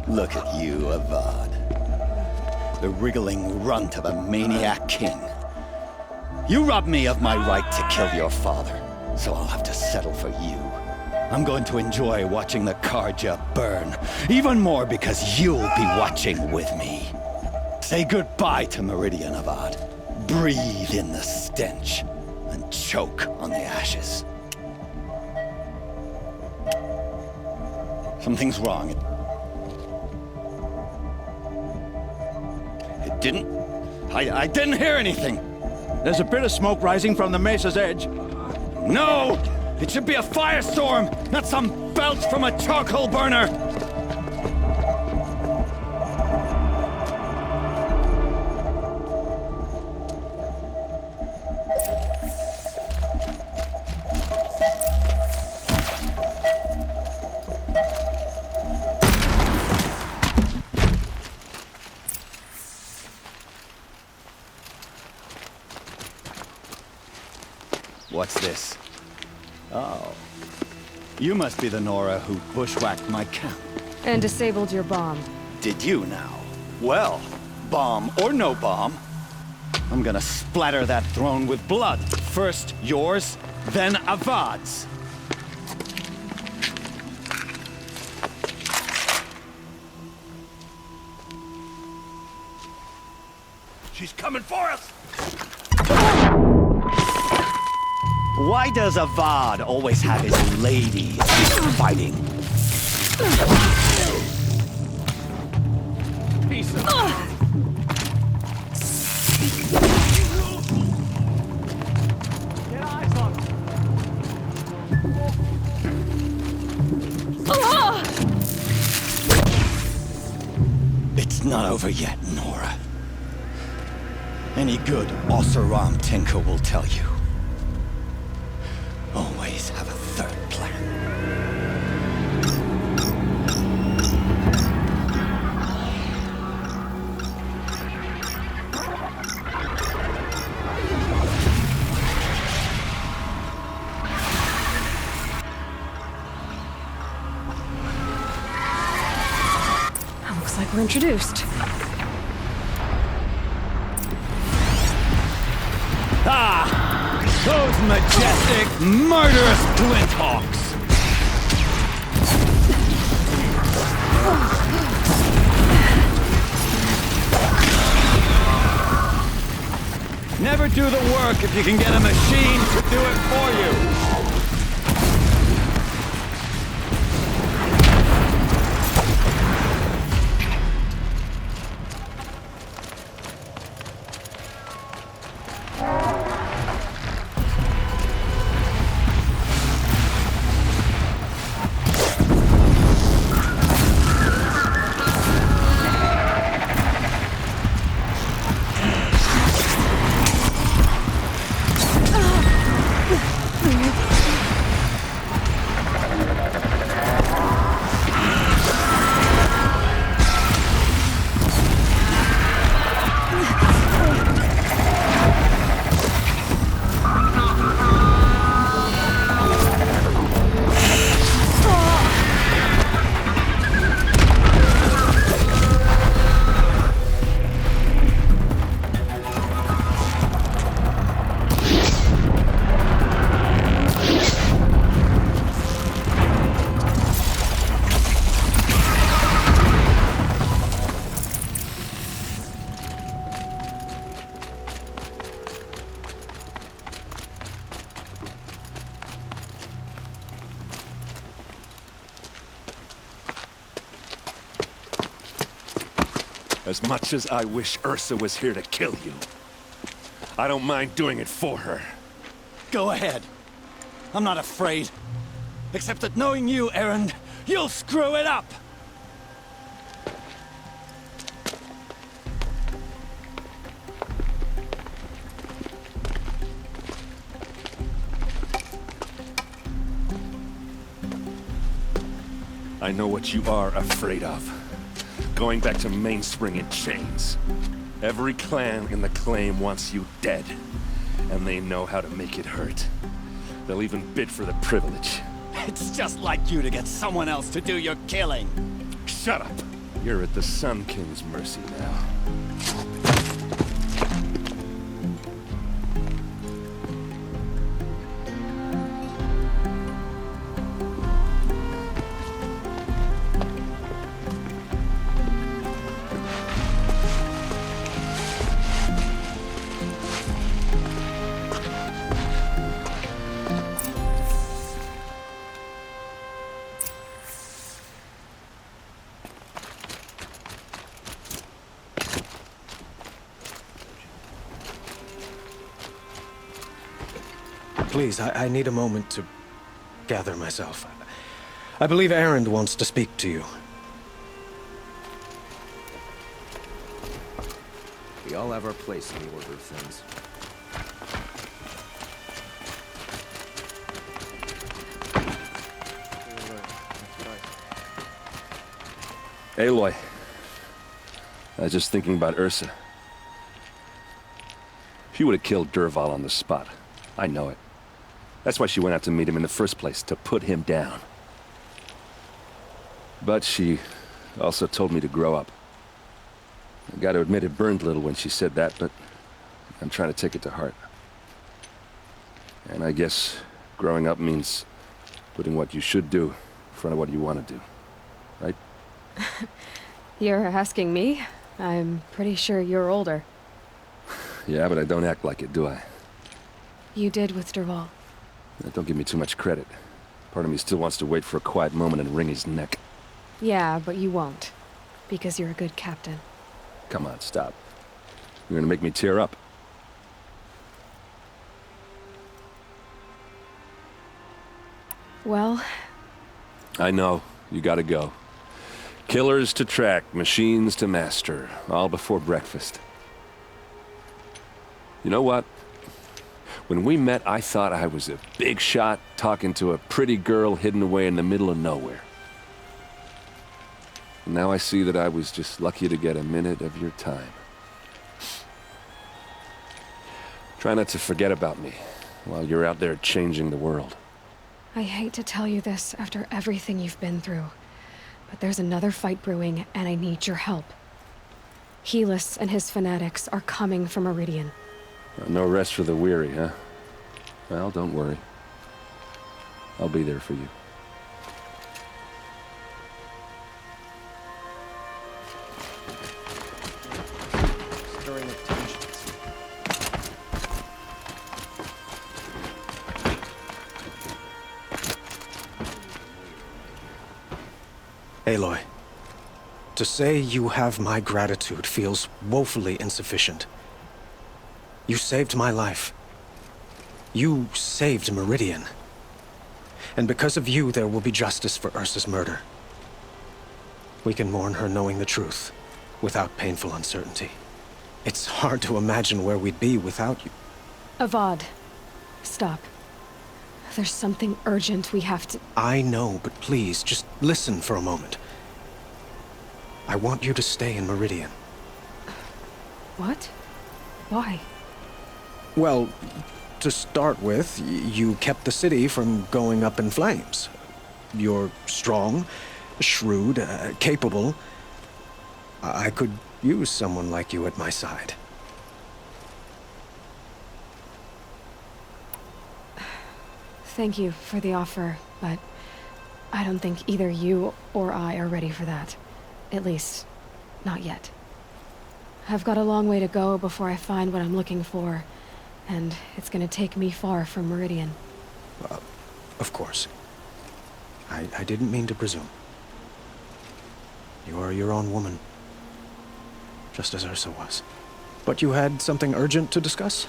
Look at you, Avad. The wriggling runt of a maniac king. You robbed me of my right to kill your father, so I'll have to settle for you. I'm going to enjoy watching the Karja burn, even more because you'll be watching with me. Say goodbye to Meridian, Avad. Breathe in the stench, and choke on the ashes. Something's wrong. It didn't... I didn't hear anything. There's a bit of smoke rising from the mesa's edge. No! It should be a firestorm, not some belch from a charcoal burner! What's this? Oh. You must be the Nora who bushwhacked my camp. And disabled your bomb. Did you now? Well, bomb or no bomb, I'm gonna splatter that throne with blood. First yours, then Avad's. She's coming for us! Why does Avad always have his ladies fighting? Piece of... Get eyes on him. It's not over yet, Nora. Any good Oseram Tinker will tell you. Always have a third plan. Looks like we're introduced. Ah! Those majestic, murderous Glinthawks! Never do the work if you can get a machine to do it for you! As much as I wish Ursa was here to kill you, I don't mind doing it for her. Go ahead. I'm not afraid. Except that knowing you, Erend, you'll screw it up! I know what you are afraid of. Going back to Mainspring in chains. Every clan in the claim wants you dead. And they know how to make it hurt. They'll even bid for the privilege. It's just like you to get someone else to do your killing. Shut up! You're at the Sun King's mercy now. Please, I need a moment to gather myself. I believe Erend wants to speak to you. We all have our place in the order of things. Aloy. I was just thinking about Ursa. She would have killed Dervahl on the spot. I know it. That's why she went out to meet him in the first place, to put him down. But she also told me to grow up. I gotta admit it burned a little when she said that, but I'm trying to take it to heart. And I guess growing up means putting what you should do in front of what you want to do. Right? You're asking me? I'm pretty sure you're older. Yeah, but I don't act like it, do I? You did with Dervahl. Don't give me too much credit. Part of me still wants to wait for a quiet moment and wring his neck. Yeah, but you won't. Because you're a good captain. Come on, stop. You're gonna make me tear up. Well... I know. You gotta go. Killers to track, machines to master. All before breakfast. You know what? When we met, I thought I was a big shot talking to a pretty girl hidden away in the middle of nowhere. And now I see that I was just lucky to get a minute of your time. Try not to forget about me while you're out there changing the world. I hate to tell you this after everything you've been through, but there's another fight brewing, and I need your help. Helis and his fanatics are coming from Meridian. No rest for the weary, huh? Well, don't worry. I'll be there for you. Stirring up tensions. Aloy, to say you have my gratitude feels woefully insufficient. You saved my life. You saved Meridian. And because of you, there will be justice for Ursa's murder. We can mourn her knowing the truth, without painful uncertainty. It's hard to imagine where we'd be without you. Avad, stop. There's something urgent we have to... I know, but please, just listen for a moment. I want you to stay in Meridian. What? Why? Well, to start with, you kept the city from going up in flames. You're strong, shrewd, capable. I could use someone like you at my side. Thank you for the offer, but I don't think either you or I are ready for that. At least, not yet. I've got a long way to go before I find what I'm looking for. And it's gonna take me far from Meridian. Of course. I didn't mean to presume. You are your own woman. just as Ursa was. But you had something urgent to discuss?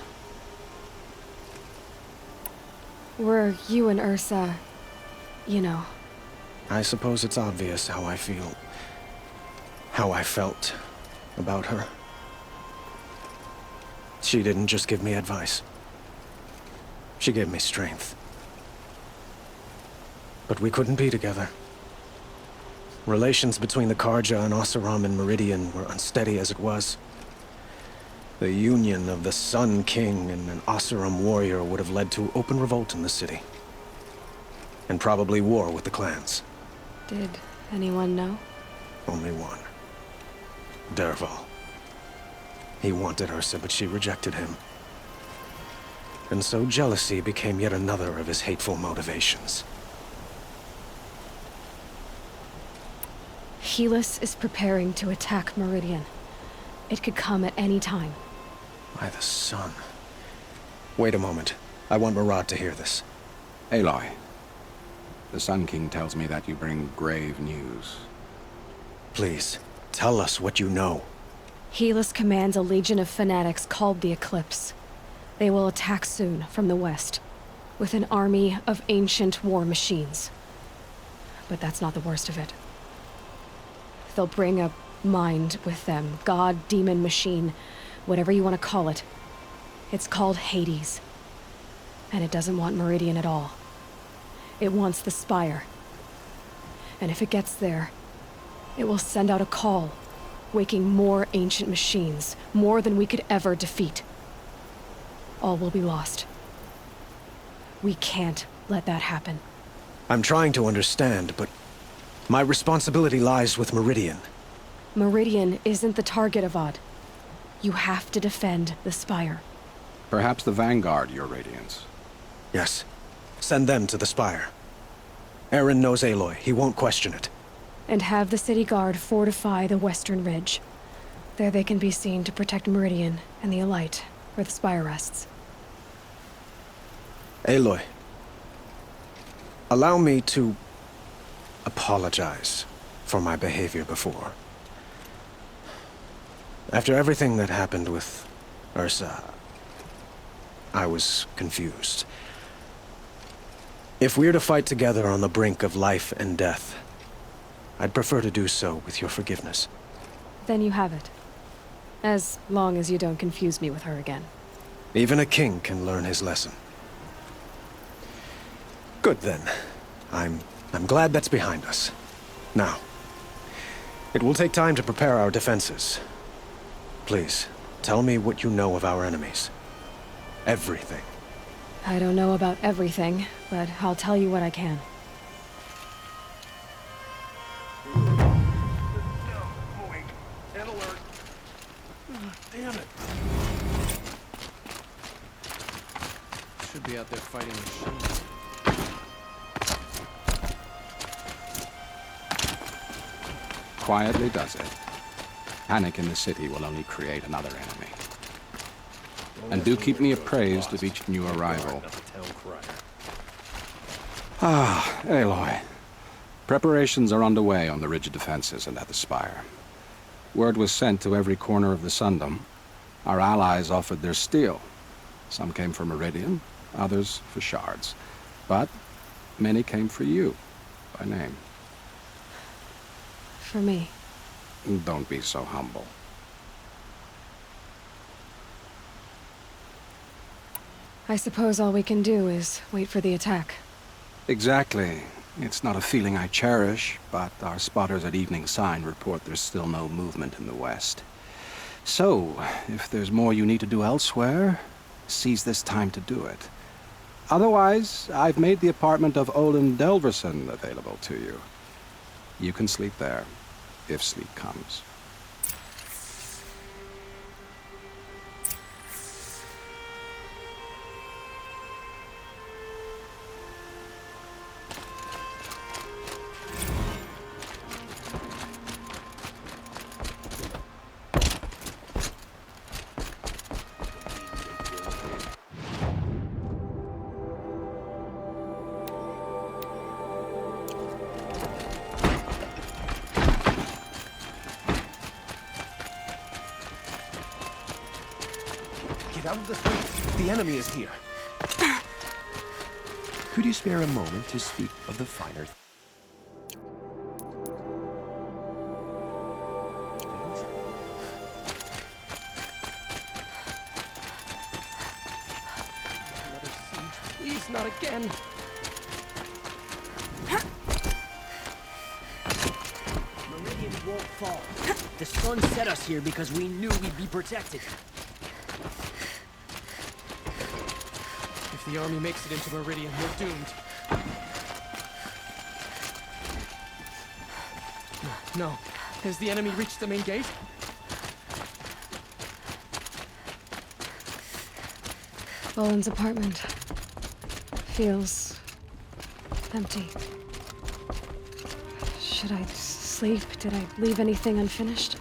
Were you and Ursa, you know? I suppose it's obvious how I feel. How I felt about her. She didn't just give me advice. She gave me strength. But we couldn't be together. Relations between the Karja and Oseram and Meridian were unsteady as it was. The union of the Sun King and an Oseram warrior would have led to open revolt in the city. And probably war with the clans. Did anyone know? Only one. Derval. He wanted Ursa, but she rejected him. And so jealousy became yet another of his hateful motivations. Helis is preparing to attack Meridian. It could come at any time. By the sun. Wait a moment. I want Murad to hear this. Aloy, the Sun King tells me that you bring grave news. Please, tell us what you know. Helis commands a legion of fanatics called the Eclipse. They will attack soon from the west, with an army of ancient war machines. But that's not the worst of it. They'll bring a mind with them, god, demon, machine, whatever you want to call it. It's called Hades. And it doesn't want Meridian at all. It wants the Spire. And if it gets there, it will send out a call, waking more ancient machines, more than we could ever defeat. All will be lost. We can't let that happen. I'm trying to understand, but my responsibility lies with Meridian. Meridian isn't the target, Avad. You have to defend the Spire. Perhaps the Vanguard, Your Radiance. Yes. Send them to the Spire. Aaron knows Aloy. He won't question it. And have the city guard fortify the western ridge. There they can be seen to protect Meridian and the Elite, where the Spire rests. Aloy. Allow me to apologize for my behavior before. After everything that happened with Ursa, I was confused. If we're to fight together on the brink of life and death, I'd prefer to do so with your forgiveness. Then you have it. As long as you don't confuse me with her again. Even a king can learn his lesson. Good then. I'm glad that's behind us. Now, it will take time to prepare our defenses. Please, tell me what you know of our enemies. Everything. I don't know about everything, but I'll tell you what I can. Damn it. Should be out there fighting machines. Quietly does it. Panic in the city will only create another enemy. And do keep me appraised of each new arrival. Ah, Aloy. Preparations are underway on the ridge defenses and at the Spire. Word was sent to every corner of the Sundom. Our allies offered their steel. Some came for Meridian, others for shards. But many came for you, by name. For me. Don't be so humble. I suppose all we can do is wait for the attack. Exactly. It's not a feeling I cherish, but our spotters at Evening Sign report there's still no movement in the west. So, if there's more you need to do elsewhere, seize this time to do it. Otherwise, I've made the apartment of Olin Delverson available to you. You can sleep there, if sleep comes. Out of the street. The enemy is here. Could you spare a moment to speak of the finer things? Another siege. Please, not again. Meridian won't fall. The sun set us here because we knew we'd be protected. If the army makes it into Meridian, we're doomed. No. Has the enemy reached the main gate? Bowen's apartment feels empty. Should I sleep? Did I leave anything unfinished?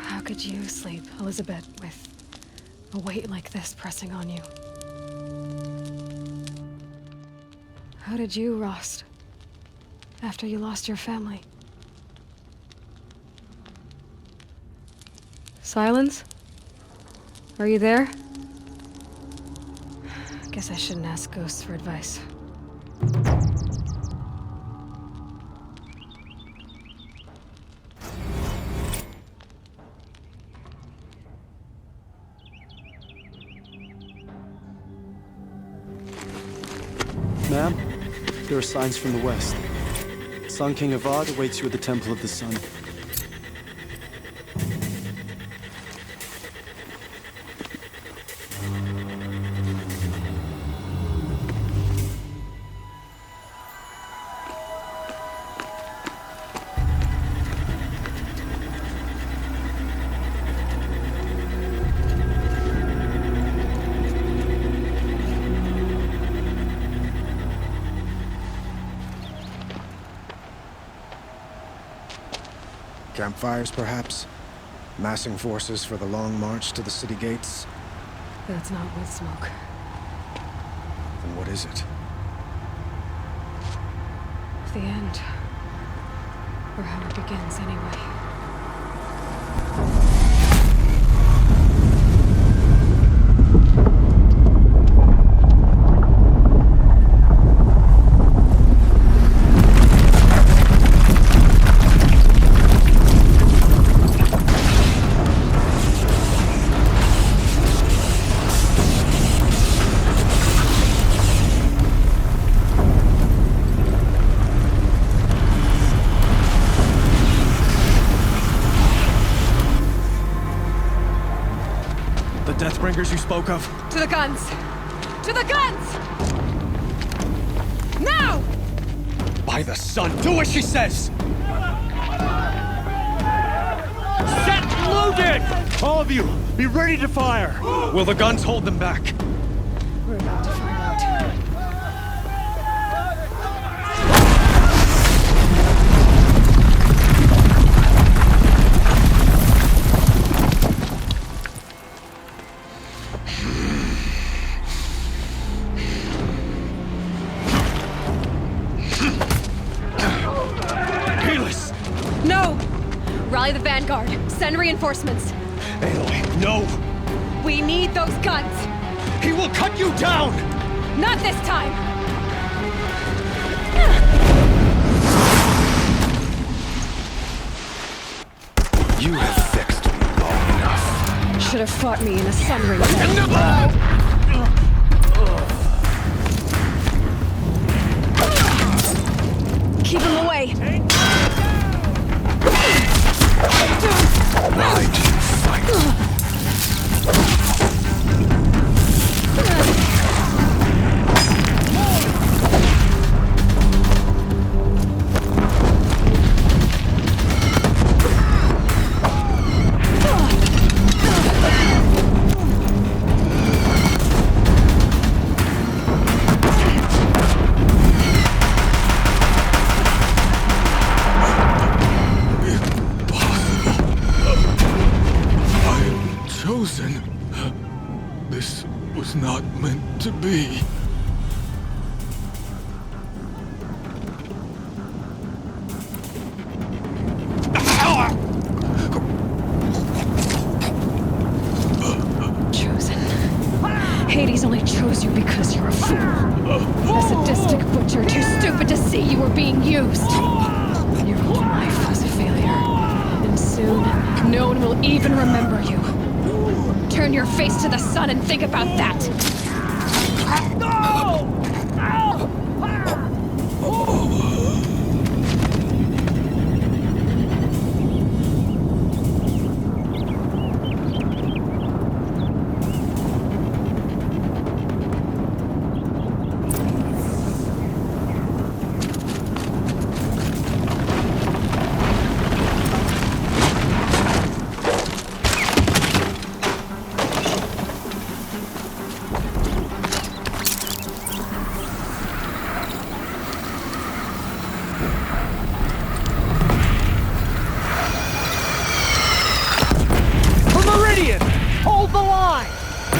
How could you sleep, Elizabeth, with a weight like this pressing on you? How did you, Rost, after you lost your family? Silence? Are you there? Guess I shouldn't ask ghosts for advice. Ma'am, there are signs from the west. Sun King Avad awaits you at the Temple of the Sun. Campfires, perhaps? Massing forces for the long march to the city gates? That's not wood smoke. Then what is it? The end. Or how it begins, anyway. Deathbringers you spoke of? To the guns! To the guns! Now! By the sun, do as she says! Set loaded! All of you, be ready to fire! Will the guns hold them back? We're about to find out. No! Rally the vanguard. Send reinforcements. Aloy, no! We need those guns! He will cut you down! Not this time! You have vexed me long enough. Should have fought me in a sunring. Keep him away! Why do you fight? This was not meant to be. Chosen. Hades only chose you because you're a fool. A sadistic butcher too stupid to see you were being used. Your whole life was a failure. And soon, no one will even remember you. Turn your face to the sun and think about that. Hold the line!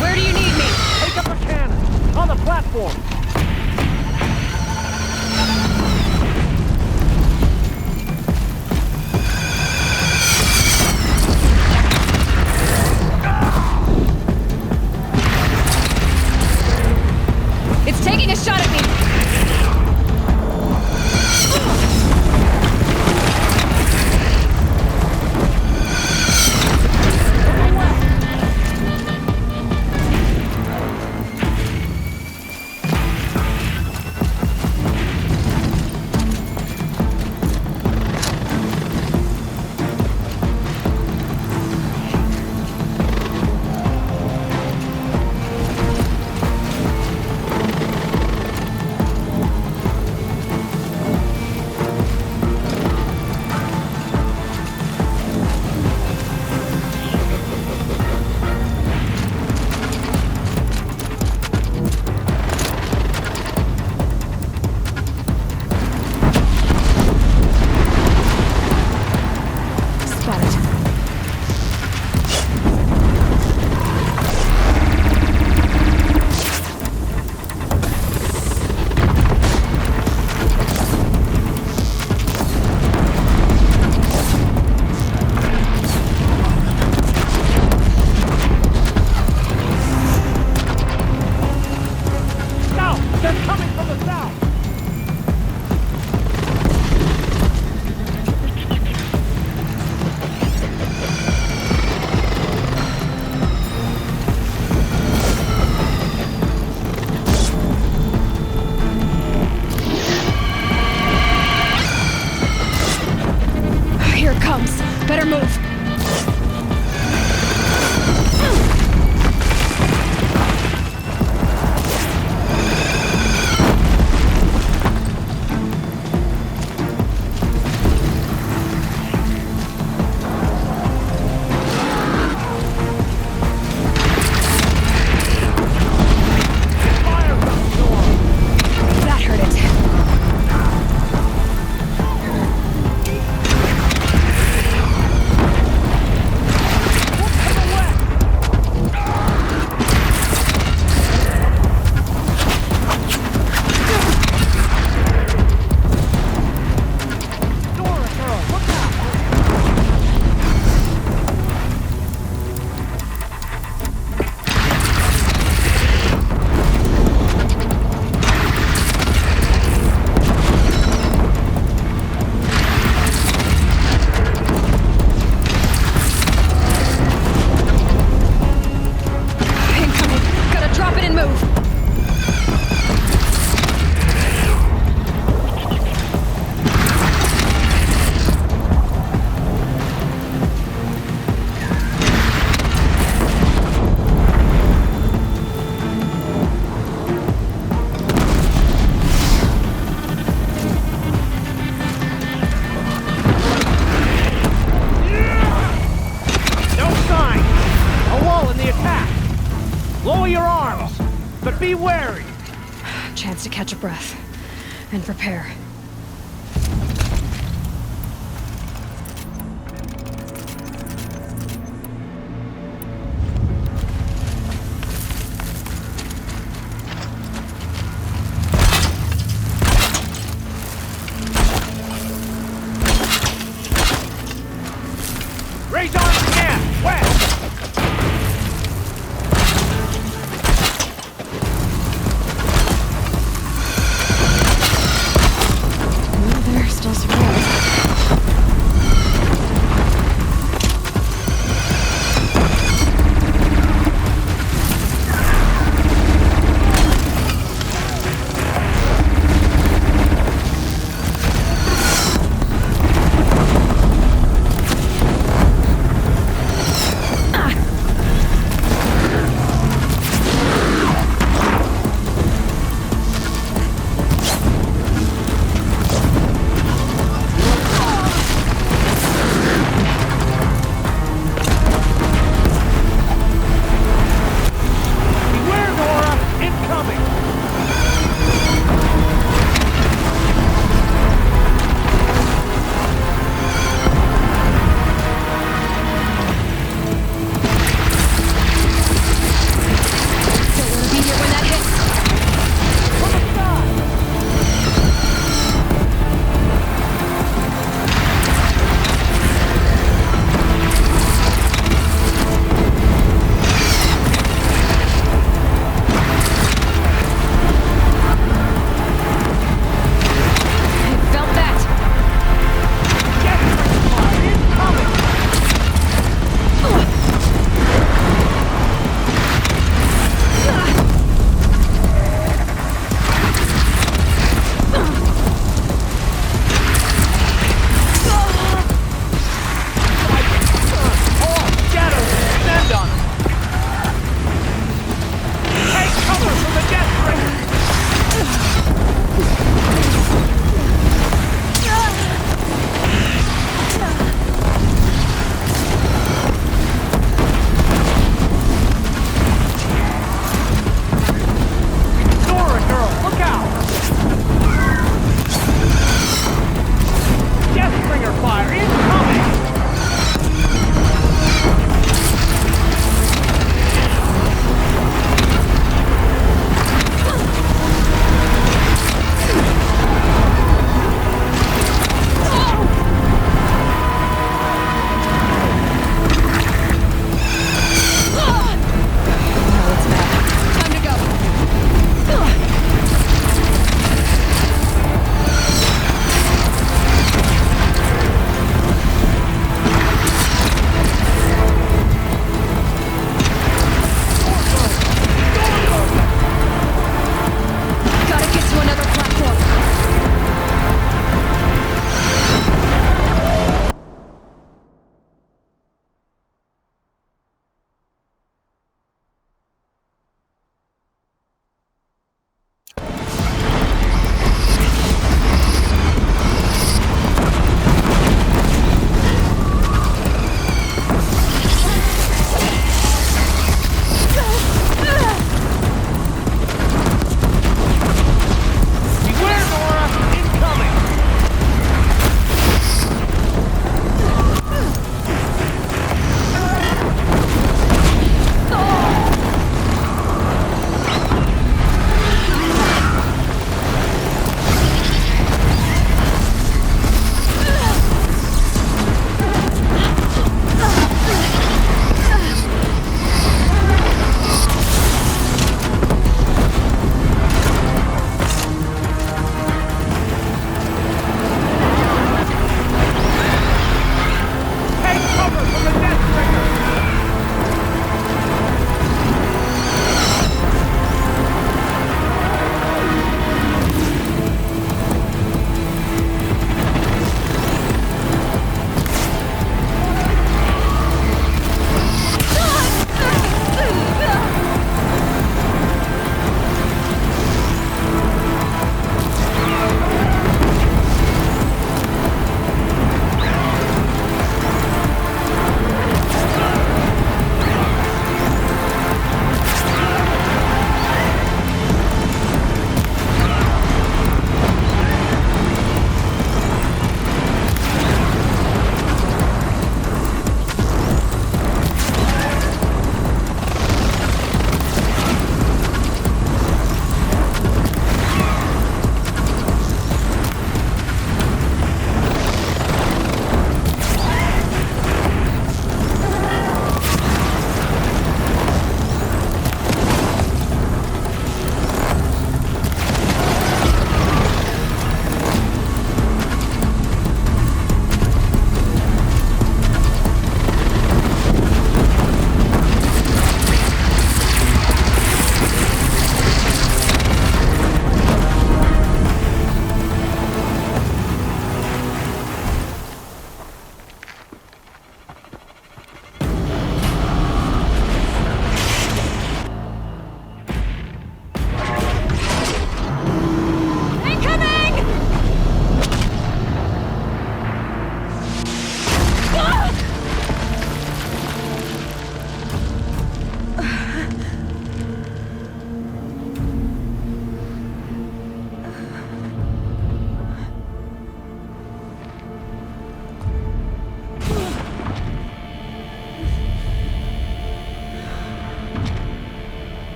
Where do you need me? Take up a cannon! On the platform! It's taking a shot at me! Better move. That hurt it. Lower your arms, but be wary. Chance to catch a breath and prepare.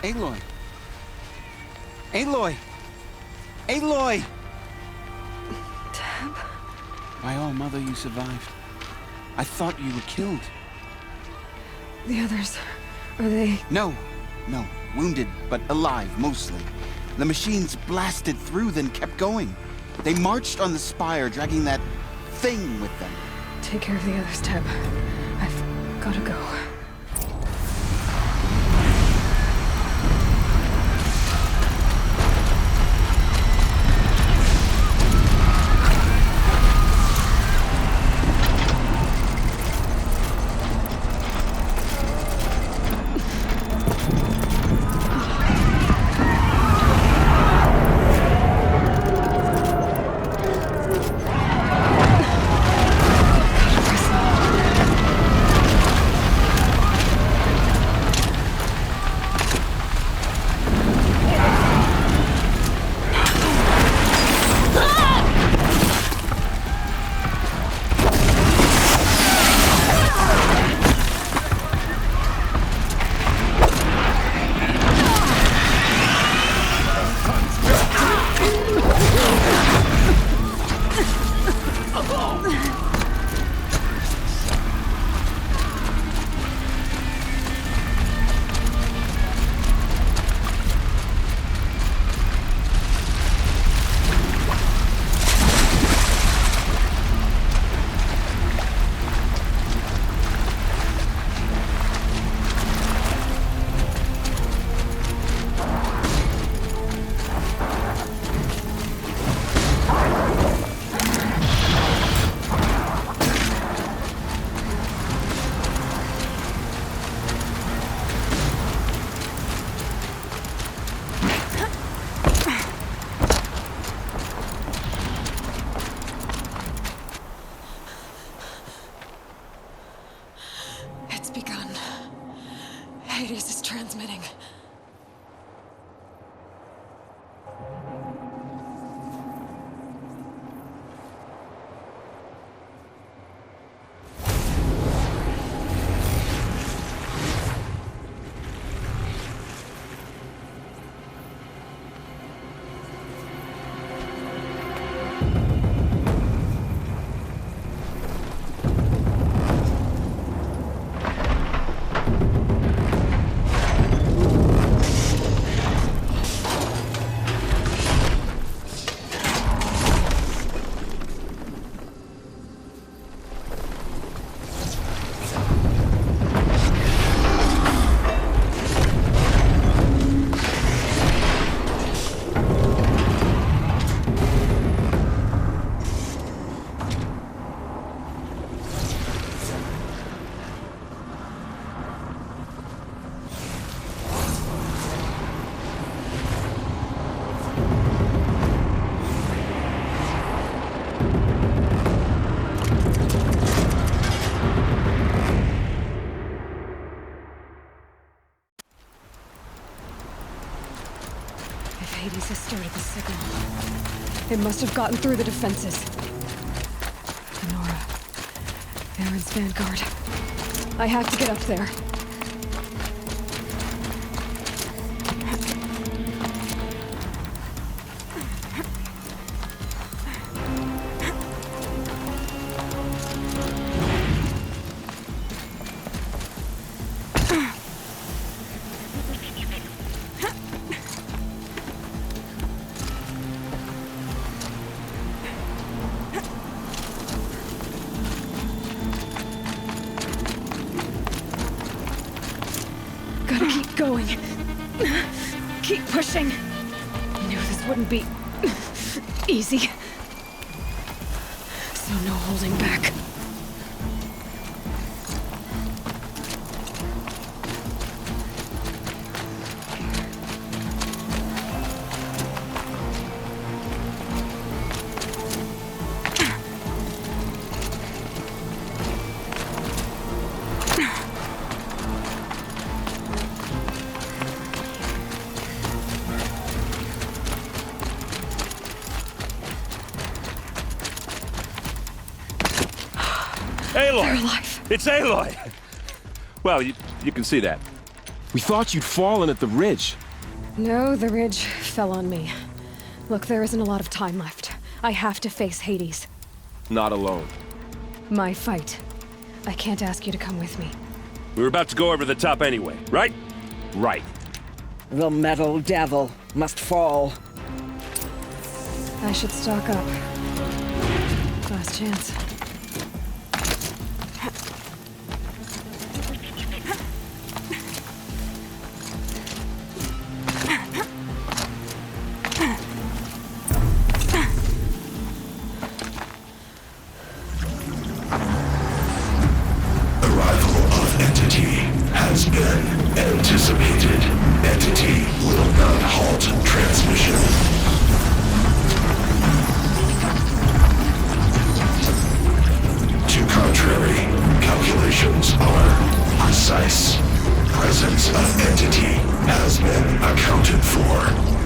Aloy! Aloy! Aloy! Tab? My own mother, you survived. I thought you were killed. The others, are they... No. Wounded, but alive, mostly. The machines blasted through, then kept going. They marched on the spire, dragging that thing with them. Take care of the others, Tab. I've gotta go. Hades is transmitting. Hades has started the signal. It must have gotten through the defenses. Nora. Aaron's vanguard. I have to get up there. Gotta keep going. Keep pushing. I knew this wouldn't be easy. So no holding back. Aloy! They're alive. It's Aloy! Well, you can see that. We thought you'd fallen at the ridge. No, the ridge fell on me. Look, there isn't a lot of time left. I have to face Hades. Not alone. My fight. I can't ask you to come with me. We were about to go over the top anyway, right? Right. The metal devil must fall. I should stock up. Last chance. Anticipated. Entity will not halt transmission. To contrary, calculations are precise. Presence of entity has been accounted for.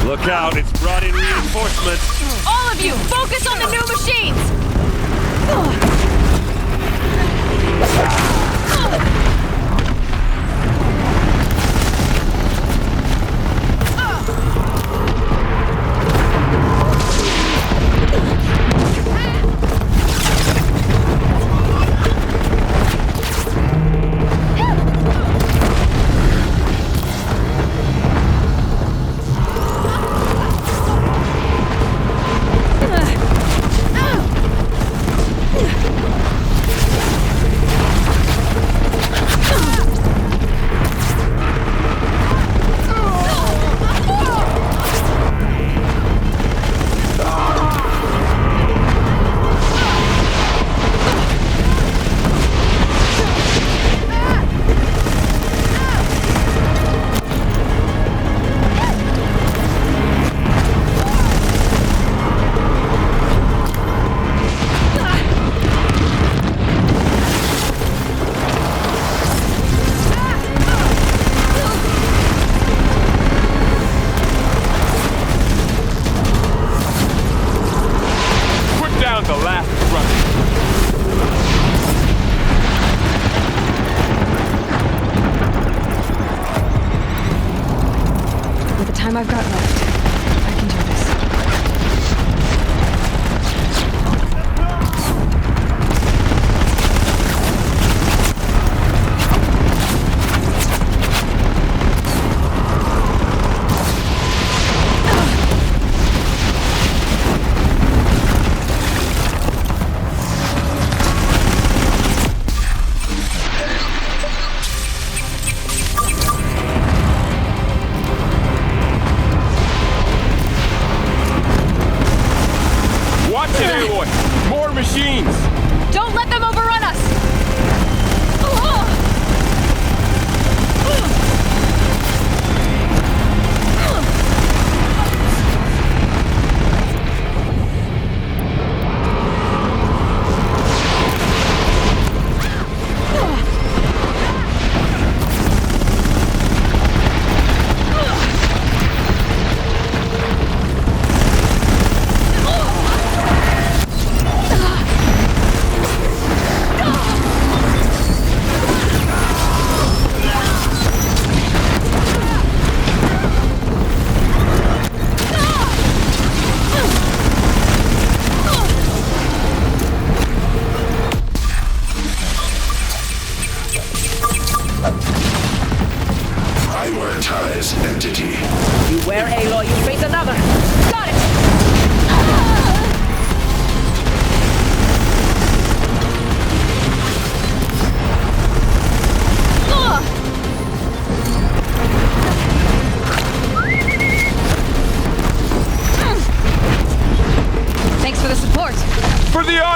Look out, it's brought in reinforcements. All of you, focus on the new machines! I've got left. I can do this.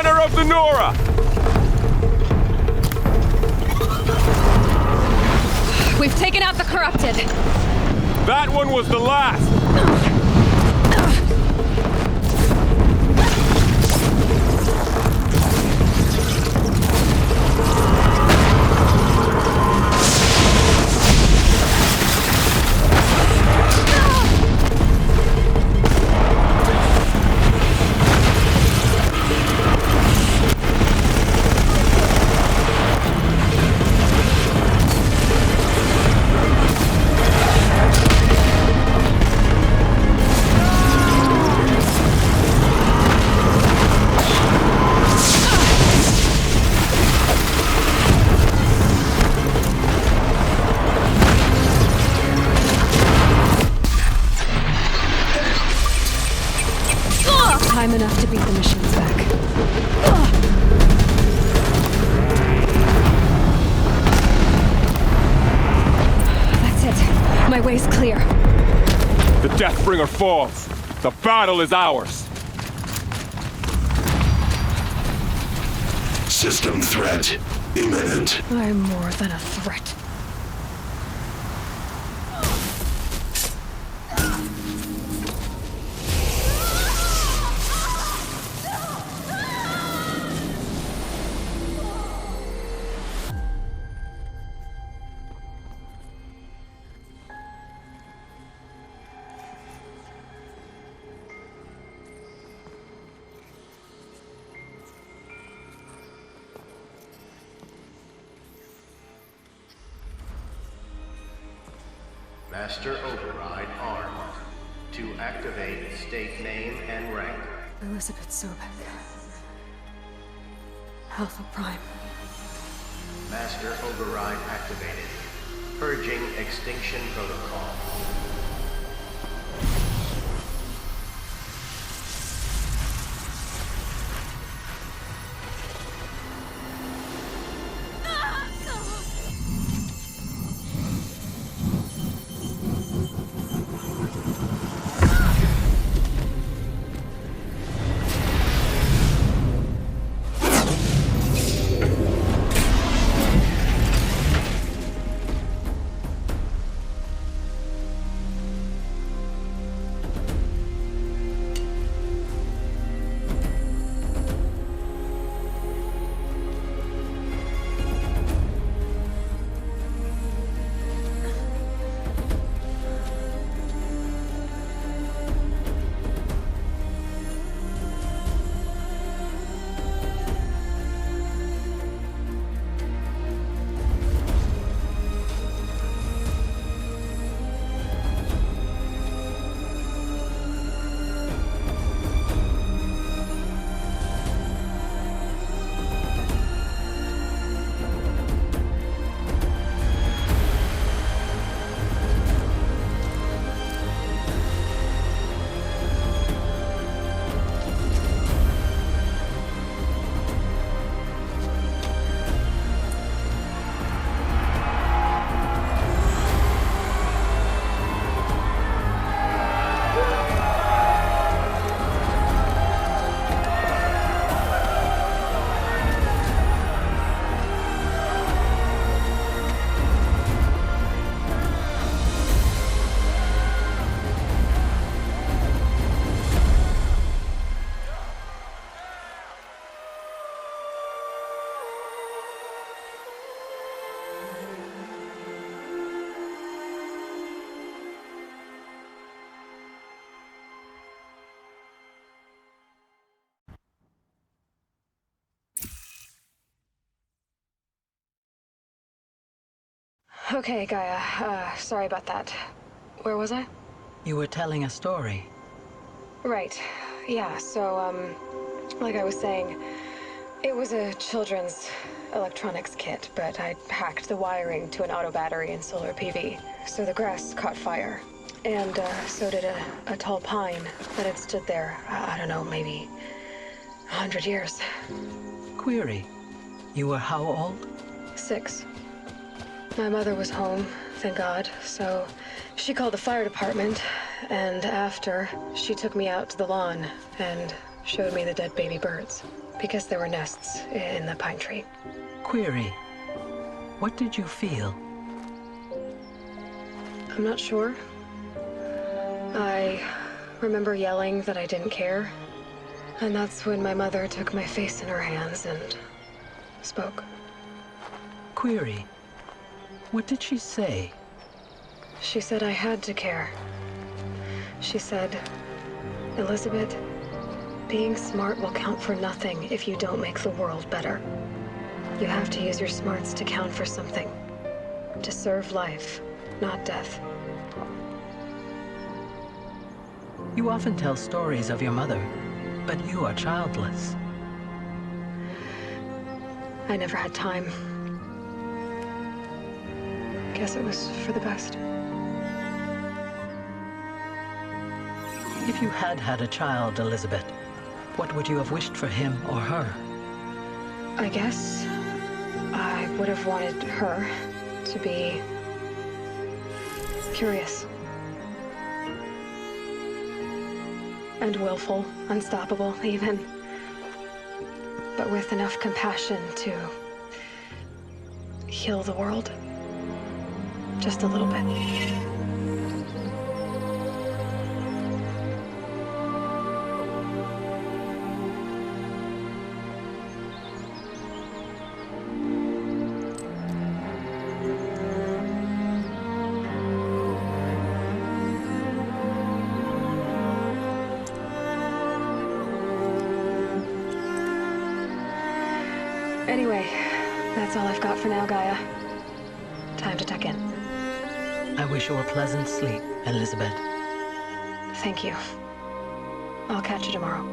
Forerunner of the Nora! We've taken out the corrupted. That one was the last! Time enough to beat the machines back. That's it. My way's clear. The Deathbringer falls. The battle is ours. System threat imminent. I'm more than a threat. Master Override armed. To activate, state name and rank. Elizabeth Sobek. Alpha Prime. Master Override activated. Purging extinction protocol. Okay, Gaia. Sorry about that. Where was I? You were telling a story. Right. Yeah, so, like I was saying, it was a children's electronics kit, but I hacked the wiring to an auto battery and solar PV. So the grass caught fire. And, so did a tall pine that had stood there, I don't know, maybe 100 years. Query. You were how old? 6. My mother was home, thank God, so she called the fire department, and after, she took me out to the lawn and showed me the dead baby birds. Because there were nests in the pine tree. Query. What did you feel? I'm not sure. I remember yelling that I didn't care. And that's when my mother took my face in her hands and spoke. Query. What did she say? She said I had to care. She said, Elizabeth, being smart will count for nothing if you don't make the world better. You have to use your smarts to count for something. To serve life, not death. You often tell stories of your mother, but you are childless. I never had time. Guess it was for the best. If you had had a child, Elizabeth, what would you have wished for him or her? I guess I would have wanted her to be curious. And willful, unstoppable, even. But with enough compassion to heal the world. Just a little bit. Anyway, that's all I've got for now, Gaia. Time to tuck in. I wish you a pleasant sleep, Elizabeth. Thank you. I'll catch you tomorrow.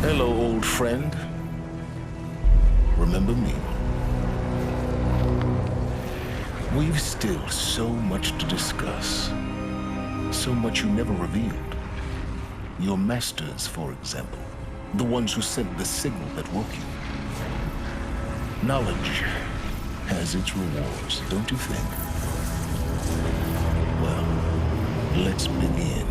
Hello, old friend. Remember me? We've still so much to discuss. So much you never revealed. Your masters, for example. The ones who sent the signal that woke you. Knowledge has its rewards, don't you think? Well, let's begin.